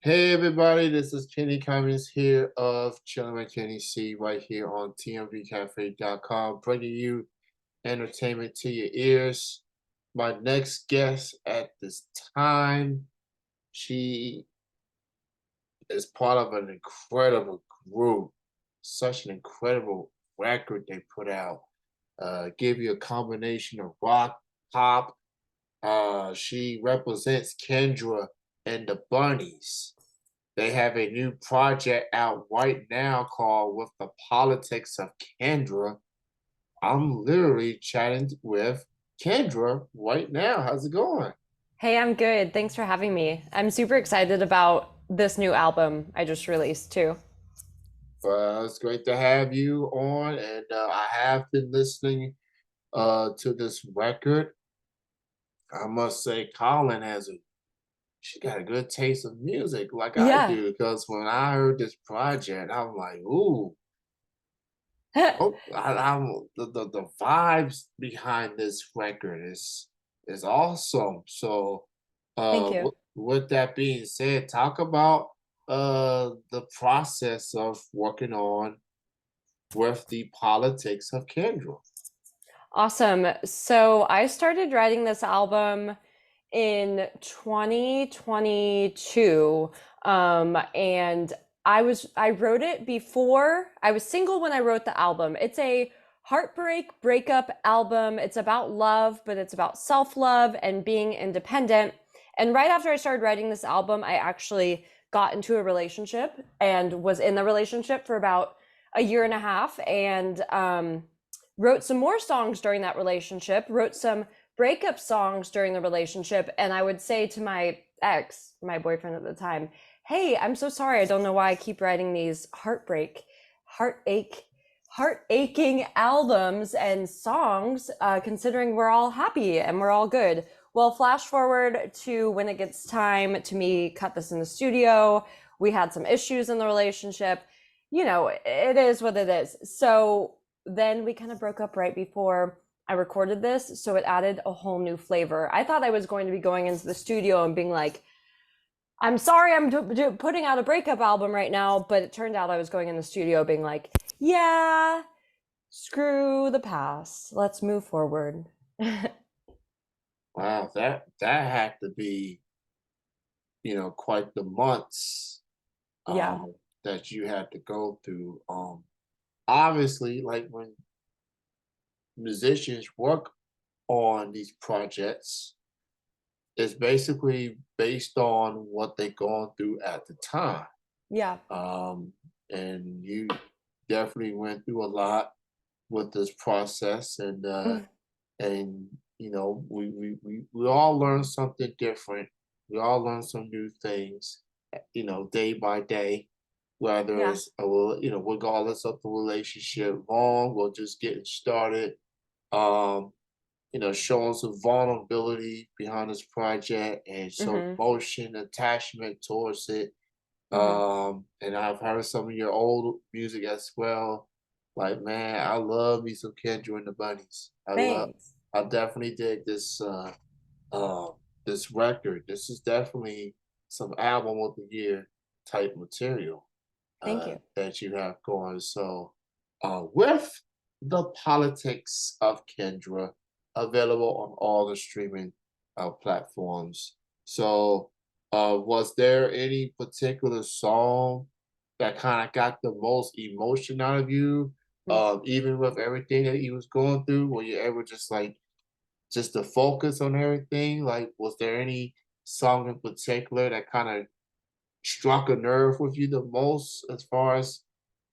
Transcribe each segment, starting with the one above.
Hey everybody, this is Kenny Cummings here of Chillin' with Kenny C right here on tmvcafe.com, bringing you entertainment to your ears. My next guest at this time, she is part of an incredible group, such an incredible record they put out. Give you a combination of rock, pop. She represents Kendra and the Bunnies. They have a new project out right now called With the Politics of Kendra. I'm literally chatting with Kendra right now. How's it going? Hey, I'm good. Thanks for having me. I'm super excited about this new album I just released too. It's great to have you on, and I have been listening to this record. I must say, Colin has a she got a good taste of music, like I Yeah. do. Because when I heard this project, I'm like, "Ooh, oh, I'm the vibes behind this record is awesome." So, Thank you. with that being said, talk about the process of working on with the politics of Kendra. Awesome. So I started writing this album in 2022. And I wrote it before I was single when I wrote the album. It's a heartbreak breakup album. It's about love, but it's about self-love and being independent. And right after I started writing this album, I actually got into a relationship and was in the relationship for about a year and a half and wrote some more songs during that relationship, wrote some breakup songs during the relationship. And I would say to my ex, my boyfriend at the time, hey, I'm so sorry. I don't know why I keep writing these heartache, heart aching albums and songs, considering we're all happy and we're all good. Well, flash forward to when it gets time to me cut this in the studio. We had some issues in the relationship. You know, it is what it is. So then we kind of broke up right before I recorded this, so it added a whole new flavor. I thought I was going to be going into the studio and being like, I'm sorry, putting out a breakup album right now, but it turned out I was going in the studio being like, yeah, screw the past. Let's move forward. Wow, that had to be quite the months Yeah. that you had to go through. Obviously, like when musicians work on these projects, it's basically based on what they're going through at the time. Yeah. Um, and you definitely went through a lot with this process, and we all learn something different. We all learn some new things, day by day, whether Yeah. it's regardless of the relationship, long or just getting started. Um, showing some vulnerability behind this project and some Mm-hmm. emotion attachment towards it. Mm-hmm. And I've heard some of your old music as well. Like, man, I love me some Kendra and the Bunnies. Thanks. I definitely dig uh, this record. This is definitely some album of the year type material Thank you. that you have going. So, with the politics of Kendra available on all the streaming platforms. So, was there any particular song that kind of got the most emotion out of you? Even with everything that he was going through, were you ever just like just to focus on everything? Like, was there any song in particular that kind of struck a nerve with you the most as far as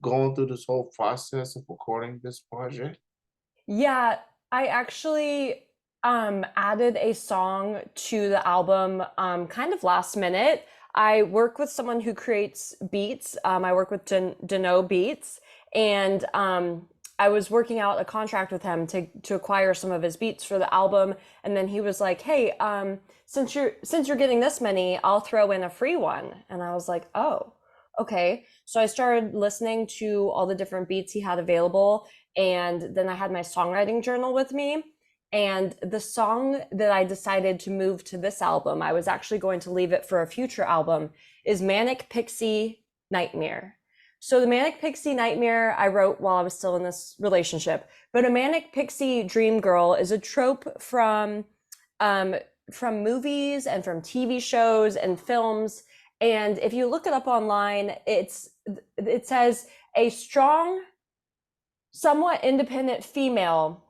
going through this whole process of recording this project? Yeah, I actually added a song to the album kind of last minute. I work with someone who creates beats. I work with Dano Beats, and I was working out a contract with him to acquire some of his beats for the album. And then he was like, "Hey, since you're getting this many, I'll throw in a free one." And I was like, "Oh, okay." So I started listening to all the different beats he had available, and then I had my songwriting journal with me. And the song that I decided to move to this album, I was actually going to leave it for a future album, is Manic Pixie Nightmare. So the Manic Pixie Nightmare I wrote while I was still in this relationship, but a Manic Pixie Dream Girl is a trope um, from movies and from TV shows and films. And if you look it up online, it says a strong, somewhat independent female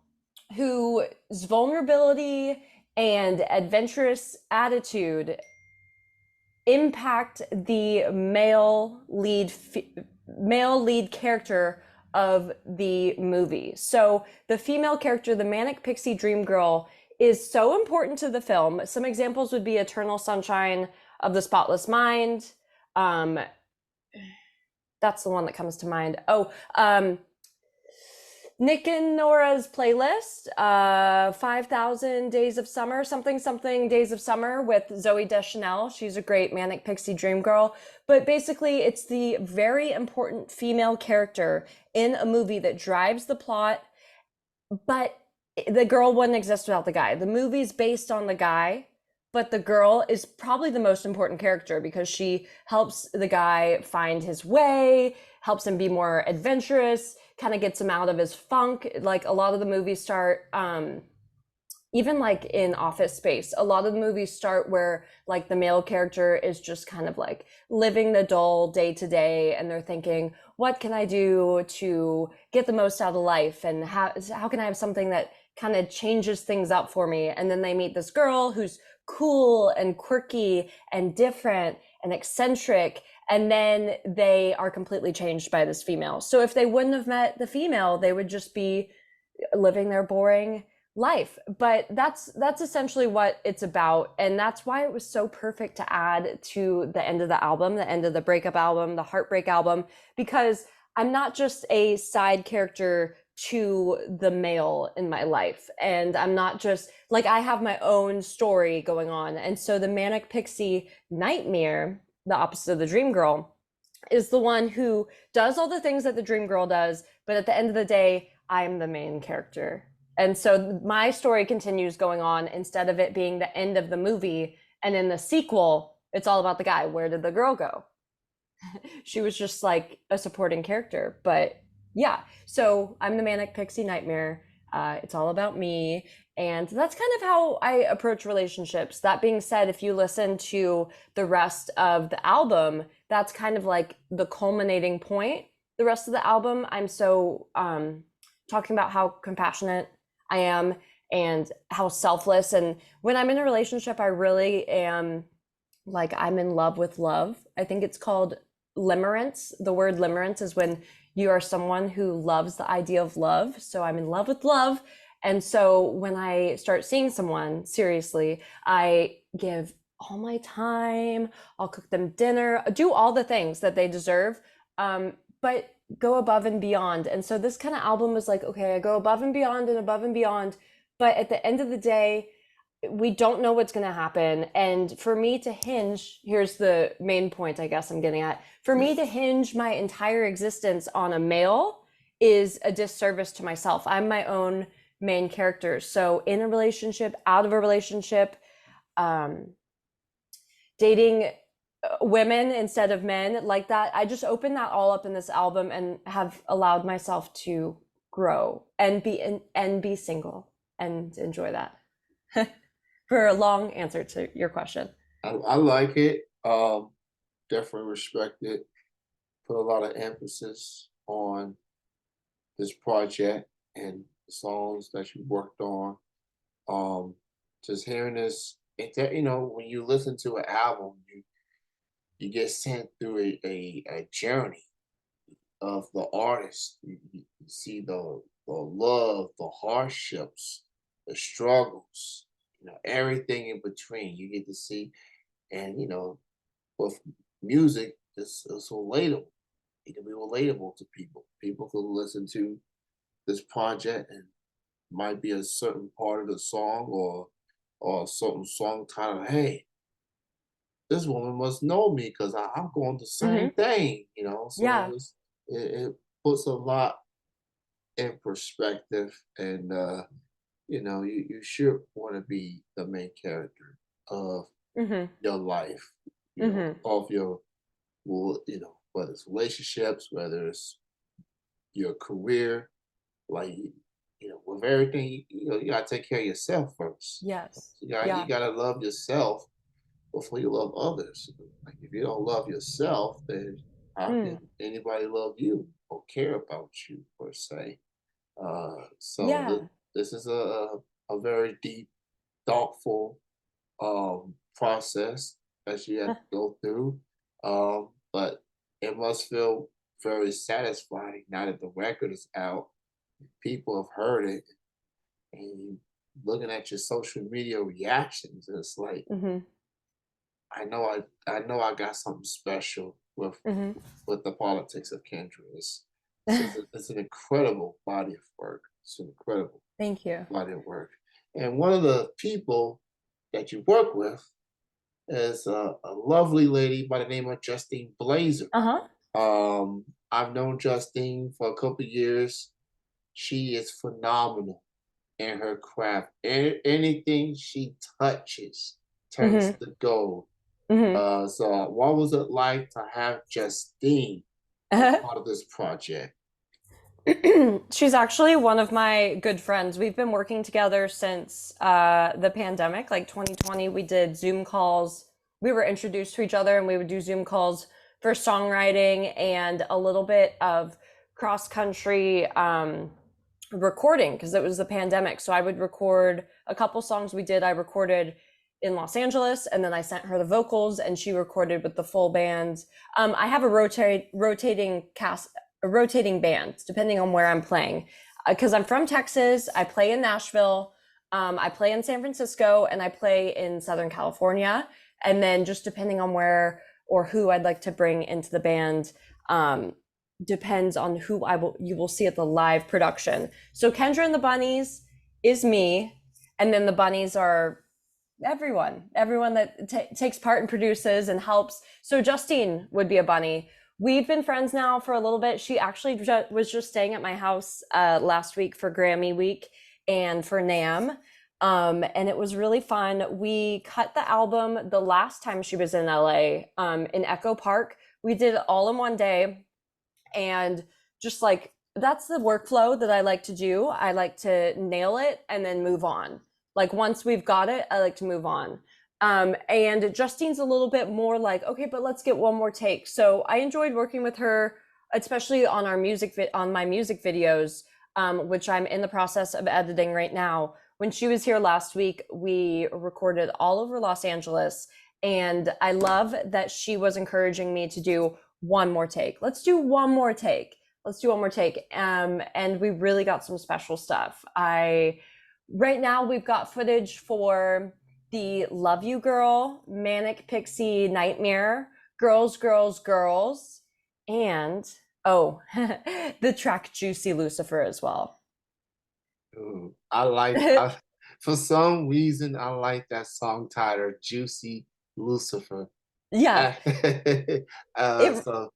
whose vulnerability and adventurous attitude impact the male lead character of the movie. So the female character, the Manic Pixie Dream Girl, is so important to the film. Some examples would be Eternal Sunshine of the Spotless Mind. Um, that's the one that comes to mind. Nick and Nora's playlist, 5,000 Days of Summer, something Days of Summer with Zooey Deschanel. She's a great Manic Pixie Dream Girl. But basically, it's the very important female character in a movie that drives the plot, but the girl wouldn't exist without the guy. The movie's based on the guy, but the girl is probably the most important character because she helps the guy find his way, helps him be more adventurous, kind of gets him out of his funk. Like a lot of the movies start, even like in Office Space, a lot of the movies start where like the male character is just kind of like living the dull day to day, and they're thinking, what can I do to get the most out of life, and how can I have something that kind of changes things up for me? And then they meet this girl who's cool and quirky and different and eccentric, and then they are completely changed by this female. So if they wouldn't have met the female, they would just be living their boring life. But that's essentially what it's about, and that's why it was so perfect to add to the end of the album, the end of the breakup album, the heartbreak album, because I'm not just a side character to the male in my life, and I'm not just like, I have my own story going on. And so the Manic Pixie Nightmare, the opposite of the Dream Girl, is the one who does all the things that the Dream Girl does, but at the end of the day, I'm the main character. And so my story continues going on instead of it being the end of the movie. And in the sequel, it's all about the guy. Where did the girl go? She was just like a supporting character. But yeah, so I'm the Manic Pixie Nightmare. It's all about me. And that's kind of how I approach relationships. That being said, if you listen to the rest of the album, that's kind of like the culminating point. The rest of the album, I'm so talking about how compassionate I am and how selfless. And when I'm in a relationship, I really am like, I'm in love with love. I think it's called limerence. The word limerence is when you are someone who loves the idea of love. So I'm in love with love. And so when I start seeing someone seriously, I give all my time, I'll cook them dinner, do all the things that they deserve, but go above and beyond. And so this kind of album was like, okay, I go above and beyond and above and beyond. But at the end of the day, we don't know what's going to happen. And for me to hinge, here's the main point I guess I'm getting at. For me to hinge my entire existence on a male is a disservice to myself. I'm my own main character. So in a relationship, out of a relationship, dating women instead of men, like that, I just opened that all up in this album and have allowed myself to grow and be single and enjoy that. For a long answer to your question. I like it. Definitely respect it. Put a lot of emphasis on this project and the songs that you worked on. Just hearing this, when you listen to an album, you get sent through a journey of the artist. You see the love, the hardships, the struggles, everything in between. You get to see, and with music, it's relatable. It can be relatable to people. People could listen to this project and might be a certain part of the song or a certain song title. Hey, this woman must know me because I'm going the same Mm-hmm. thing, So Yeah. it puts a lot in perspective, and you should want to be the main character of Mhm. your life, Mhm. of your, well, whether it's relationships, whether it's your career, like, with everything, you gotta take care of yourself first. Yes. You Yeah. gotta love yourself before you love others. Like, if you don't love yourself, then how Mm. can anybody love you or care about you per se? So Yeah. this is a very deep, thoughtful process that you have to go through. But it must feel very satisfying now that the record is out, people have heard it, and you looking at your social media reactions, and it's like, Mhm. I know I got something special Mhm. with the politics of Kendra. It's an incredible body of work. It's an incredible Thank you. body of work. And one of the people that you work with is a lovely lady by the name of Justine Blazer. Uh-huh. I've known Justine for a couple years. She is phenomenal in her craft. Anything she touches turns Mhm. to gold. Mhm. So what was it like to have Justine a part of this project? She's actually one of my good friends. We've been working together since the pandemic, like 2020. We did Zoom calls. We were introduced to each other and we would do Zoom calls for songwriting and a little bit of cross country recording because it was the pandemic. So I would record a couple songs we did. I recorded in Los Angeles and then I sent her the vocals and she recorded with the full band. I have rotating cast, a rotating band depending on where I'm playing. Because I'm from Texas, I play in Nashville, I play in San Francisco, and I play in Southern California. And then just depending on where or who I'd like to bring into the band, um, depends on who you will see at the live production. So Kendra and the Bunnies is me, and then the Bunnies are everyone that takes part and produces and helps. So Justine would be a bunny. We've been friends now for a little bit. She actually was just staying at my house last week for Grammy week and for NAM. And it was really fun. We cut the album the last time she was in LA, in Echo Park. We did it all in one day, and just like that's the workflow that I like to do. I like to nail it and then move on. Like once we've got it, I like to move on. And Justine's a little bit more like, okay, but let's get one more take. So I enjoyed working with her, especially on our on my music videos, which I'm in the process of editing right now. When she was here last week, we recorded all over Los Angeles, and I love that she was encouraging me to do one more take. Let's do one more take. Let's do one more take. And we really got some special stuff. Right now we've got footage for the Love You Girl, Manic Pixie Nightmare, Girls, Girls, Girls, and oh, the track Juicy Lucifer as well. Ooh, for some reason, I like that song title, Juicy Lucifer. Yeah, Uh, it so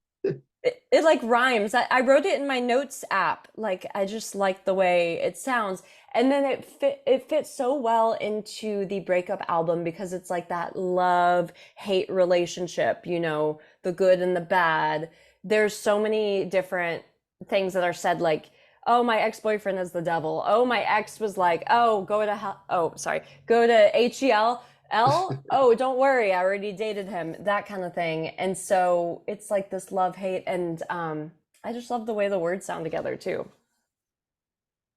it like rhymes. I wrote it in my notes app. Like I just like the way it sounds. And then it fits so well into the breakup album because it's like that love hate relationship, the good and the bad. There's so many different things that are said, like, oh, my ex-boyfriend is the devil. Oh, my ex was like, oh, go to hell. Oh, sorry, go to HEL. Oh, don't worry, I already dated him, that kind of thing. And so it's like this love hate, and I just love the way the words sound together too.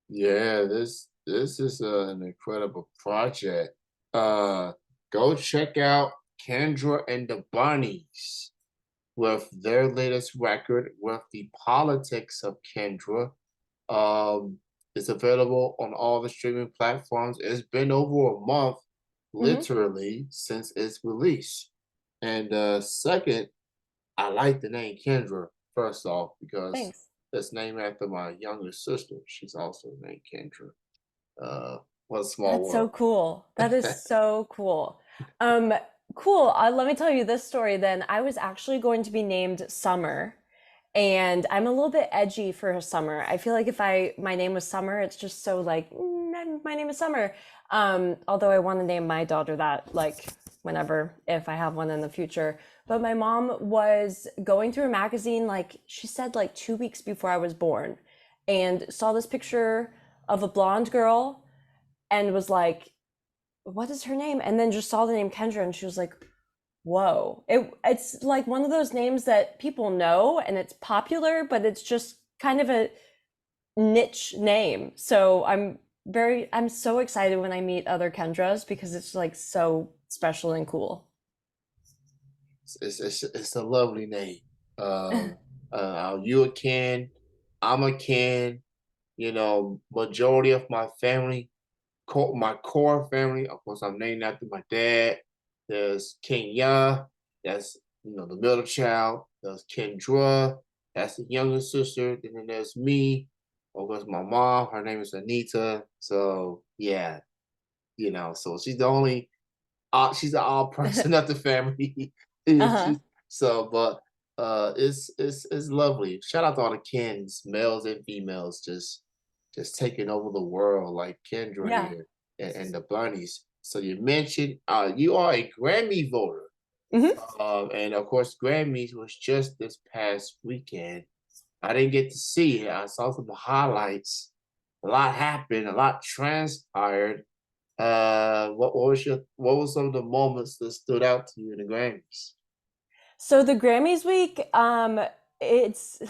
yeah, this is an incredible project. Uh, Go check out Kendra and the Bunnies with their latest record, with the politics of Kendra. Um, it's available on all the streaming platforms. It's been over a month, Hmm. literally, since its release. And second, I like the name Kendra, first off, because Thanks. it's named after my younger sister. She's also named Kendra. Uh, what a small That's so world. cool. That is so cool. Um, cool. Let me tell you this story then. I was actually going to be named Summer, And I'm a little bit edgy for Summer. I feel like if my name was Summer, it's just so like my name is Summer. Although I want to name my daughter that like whenever if I have one in the future. But my mom was going through a magazine like she said like 2 weeks before I was born, and saw this picture of a blonde girl and was like, "What is her name?" And then just saw the name Kendra, and she was like, whoa. It's like one of those names that people know and it's popular, but it's just kind of a niche name. So I'm so excited when I meet other Kendras because it's like so special and cool. It's a lovely name. You a Ken, I'm a Ken. You know, majority of my family, my core family, of course, I'm named after my dad. There's Kenya, that's the middle child. There's Kendra, that's the younger sister. And then there's me. Of course, my mom, her name is Anita. So yeah, so she's the odd person of the family. Uh-huh. She's so, but it's lovely. Shout out to all the Kens, males and females, just taking over the world like Kendra Yeah. here and the Bunnies. So you mentioned you are a Grammy voter, Hmm. and of course Grammys was just this past weekend. I didn't get to see it. I saw some highlights. A lot happened. A lot transpired. What was some of the moments that stood out to you in the Grammys? So the Grammys week, it's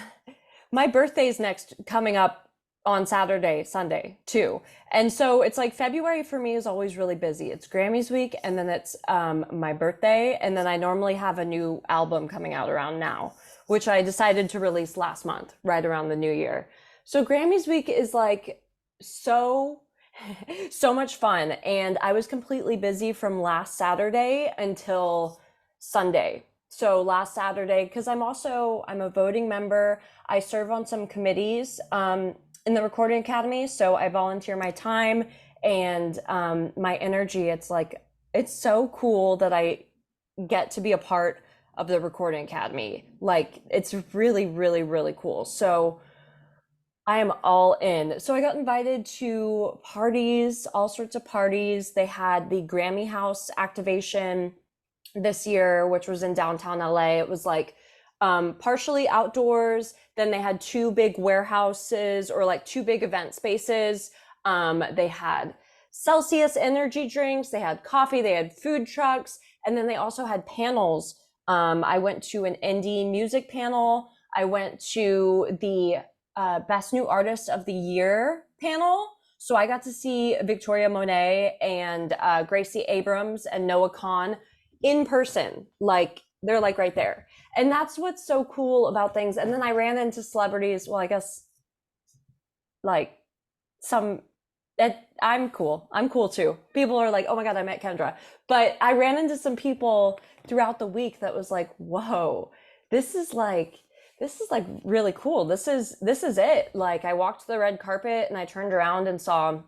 my birthday's next coming up on Saturday, Sunday too. And so it's like February for me is always really busy. It's Grammys week and then it's my birthday and then I normally have a new album coming out around now, which I decided to release last month, right around the new year. So Grammys week is like so so much fun and I was completely busy from last Saturday until Sunday. So last Saturday, because I'm a voting member. I serve on some committees in the Recording Academy, so I volunteer my time and my energy. It's so cool that I get to be a part of the Recording Academy. Like it's really, really, really cool. So I am all in. So I got invited to parties, all sorts of parties. They had the Grammy House activation this year, which was in downtown LA. It was like partially outdoors. Then they had two big warehouses or like two big event spaces. They had Celsius energy drinks, they had coffee, they had food trucks, and then they also had panels. I went to an indie music panel. I went to the Best New Artist of the Year panel. So I got to see Victoria Monet and Gracie Abrams and Noah Kahn in person. Like they're like right there. And that's what's so cool about things. And then I ran into celebrities. Well, I guess like some that I'm cool. I'm cool too. People are like, "Oh my god, I met Kendra." But I ran into some people throughout the week that was like, "Whoa, this is like this is like really cool. This is it." Like I walked the red carpet and I turned around and saw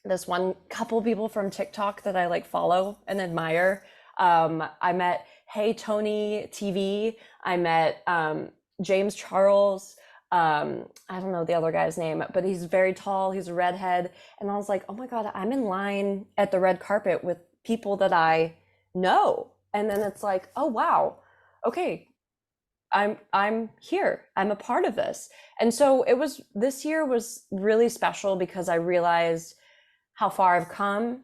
this one couple people from TikTok that I like follow and admire. I met Hey Tony TV. I met James Charles. I don't know the other guy's name, but he's very tall. He's a redhead. And I was like, oh my God, I'm in line at the red carpet with people that I know. And then it's like, oh wow, okay, I'm here. I'm a part of this. And so this year was really special because I realized how far I've come,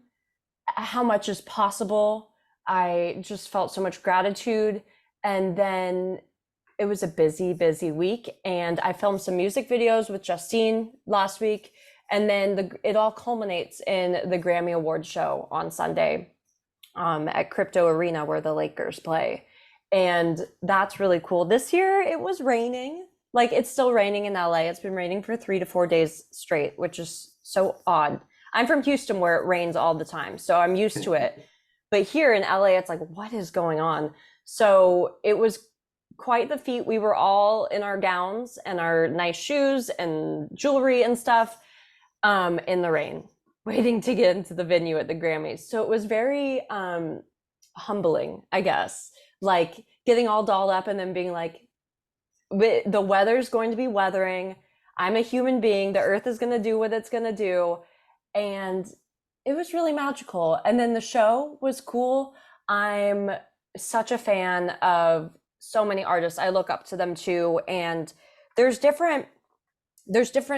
how much is possible. I just felt so much gratitude. And then it was a busy, busy week. And I filmed some music videos with Justine last week. And then it all culminates in the Grammy Awards show on Sunday at Crypto Arena where the Lakers play. And that's really cool. This year it was raining. Like it's still raining in LA. It's been raining for 3 to 4 days straight, which is so odd. I'm from Houston where it rains all the time, so I'm used to it. But here in LA, it's like, what is going on? So it was quite the feat. We were all in our gowns and our nice shoes and jewelry and stuff in the rain, waiting to get into the venue at the Grammys. So it was very humbling, I guess, like getting all dolled up and then being like, the weather's going to be weathering. I'm a human being. The earth is going to do what it's going to do. And it was really magical. And then the show was cool. I'm such a fan of so many artists. I look up to them too. And there's different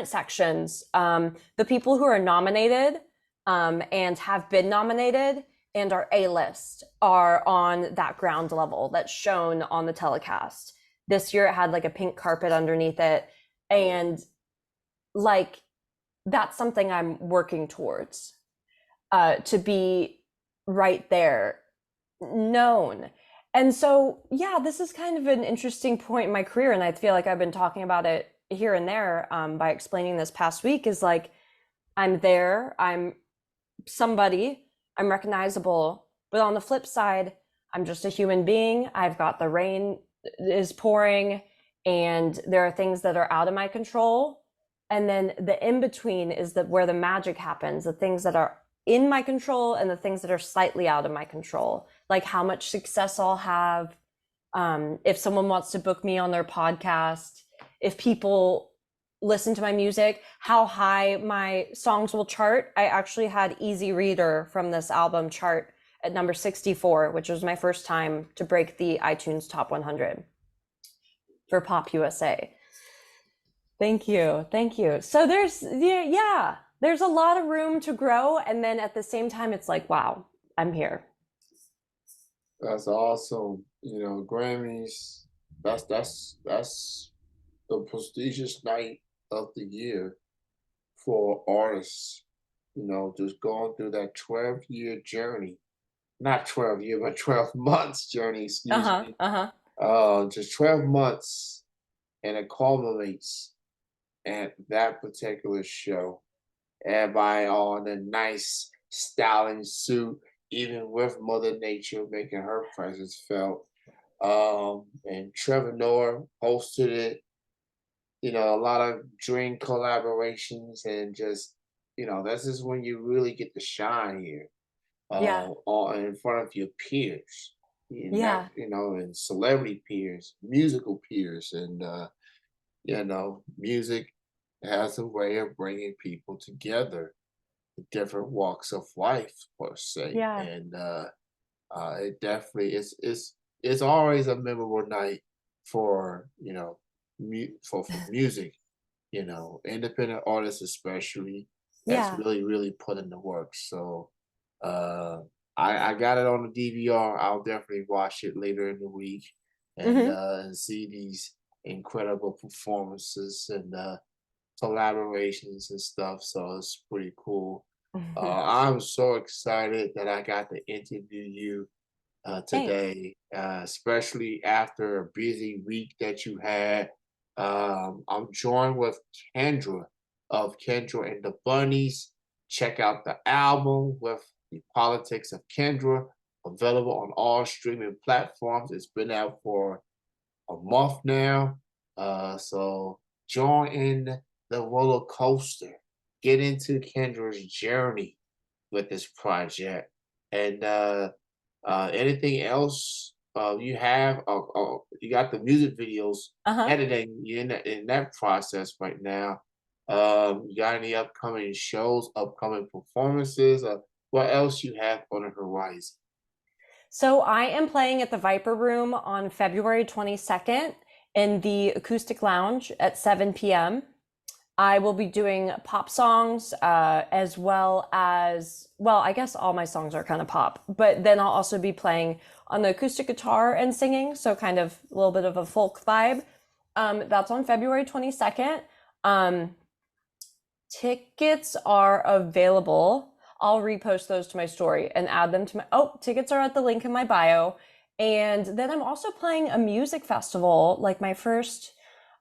sections. The people who are nominated and have been nominated and are A-list are on that ground level that's shown on the telecast. This year it had like a pink carpet underneath it. And like, that's something I'm working towards, to be right there, known. And so, yeah, this is kind of an interesting point in my career. And I feel like I've been talking about it here and there, by explaining this past week, is like, I'm there, I'm somebody, I'm recognizable. But on the flip side, I'm just a human being. I've got the rain is pouring and there are things that are out of my control. And then the in between is that where the magic happens, the things that are in my control and the things that are slightly out of my control, like how much success I'll have, if someone wants to book me on their podcast, if people listen to my music, how high my songs will chart. I actually had Easy Reader from this album chart at number 64, which was my first time to break the iTunes Top 100 for Pop USA. Thank you. Thank you. So there's, yeah, there's a lot of room to grow. And then at the same time, it's like, wow, I'm here. That's awesome. Grammys. That's the prestigious night of the year for artists. Just going through that 12-year journey, not 12-year, but 12 months journey. Excuse me. Just 12 months, and it culminates at that particular show. Everybody all in a nice styling suit, even with Mother Nature making her presence felt. And Trevor Noah hosted it. A lot of dream collaborations, and just, this is when you really get to shine here, Yeah. all in front of your peers, Yeah. and celebrity peers, musical peers, and music has a way of bringing people together, different walks of life per se, Yeah. and it definitely it's always a memorable night for for music, independent artists especially, that's Yeah. really put in the work. So uh I got it on the DVR. I'll definitely watch it later in the week, Hmm. and see these incredible performances and collaborations and stuff. So it's pretty cool. I'm so excited that I got to interview you Thanks. today, especially after a busy week that you had. I'm joined with Kendra of Kendra and the Bunnies. Check out the album with the Politics of Kendra, available on all streaming platforms. It's been out for a month now. So join in the roller coaster. Get into Kendra's journey with this project. And anything else you have? You got the music videos Uh-huh. editing. You in that process right now. You got any upcoming shows, upcoming performances? What else you have on the horizon? So I am playing at the Viper Room on February 22nd in the Acoustic Lounge at 7 p.m. I will be doing pop songs, as well as, well, I guess all my songs are kind of pop, but then I'll also be playing on the acoustic guitar and singing, so kind of a little bit of a folk vibe. That's on February 22nd. Um, Tickets are available. I'll repost those to my story and add them to my, oh, tickets are at the link in my bio. And then I'm also playing a music festival, like my first,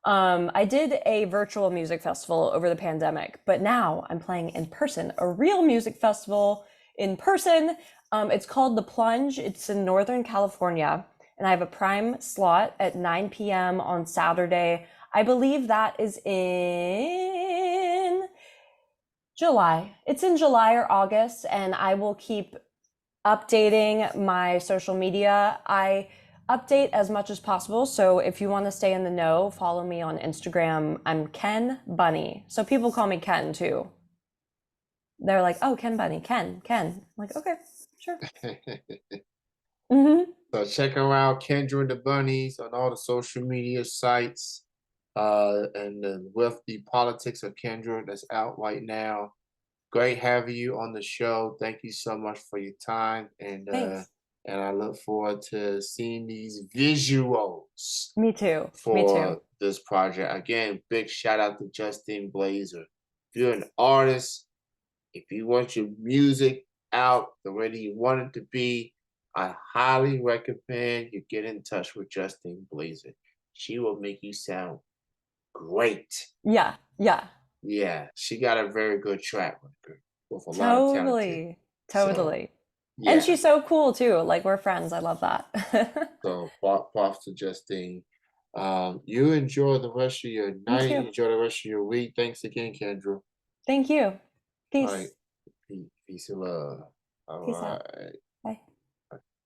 I did a virtual music festival over the pandemic, but now I'm playing in person, a real music festival in person. It's called The Plunge. It's in Northern California, and I have a prime slot at 9 p.m. on Saturday. I believe that is in July. It's in July or August, and I will keep updating my social media. I update as much as possible. So if you want to stay in the know, follow me on Instagram. I'm Ken Bunny. So people call me Ken too. They're like, oh, Ken Bunny, Ken. I'm like, okay, sure. Hmm. So check around Kendra and the Bunnies on all the social media sites. And then with the politics of Kendra that's out right now. Great having you on the show. Thank you so much for your time, Thanks. and I look forward to seeing these visuals Me too. Me too. for this project. Again, big shout out to Justine Blazer. If you're an artist, if you want your music out the way that you want it to be, I highly recommend you get in touch with Justine Blazer. She will make you sound great. Yeah, yeah. Yeah, she got a very good track record with a lot of talented. Totally. So Totally. And yeah, she's so cool too. Like we're friends. I love that. so props to Justine. You enjoy the rest of your You night. too. Enjoy the rest of your week. Thanks again, Kendra. Thank you. All right, Peace. peace and love. All Peace out. right.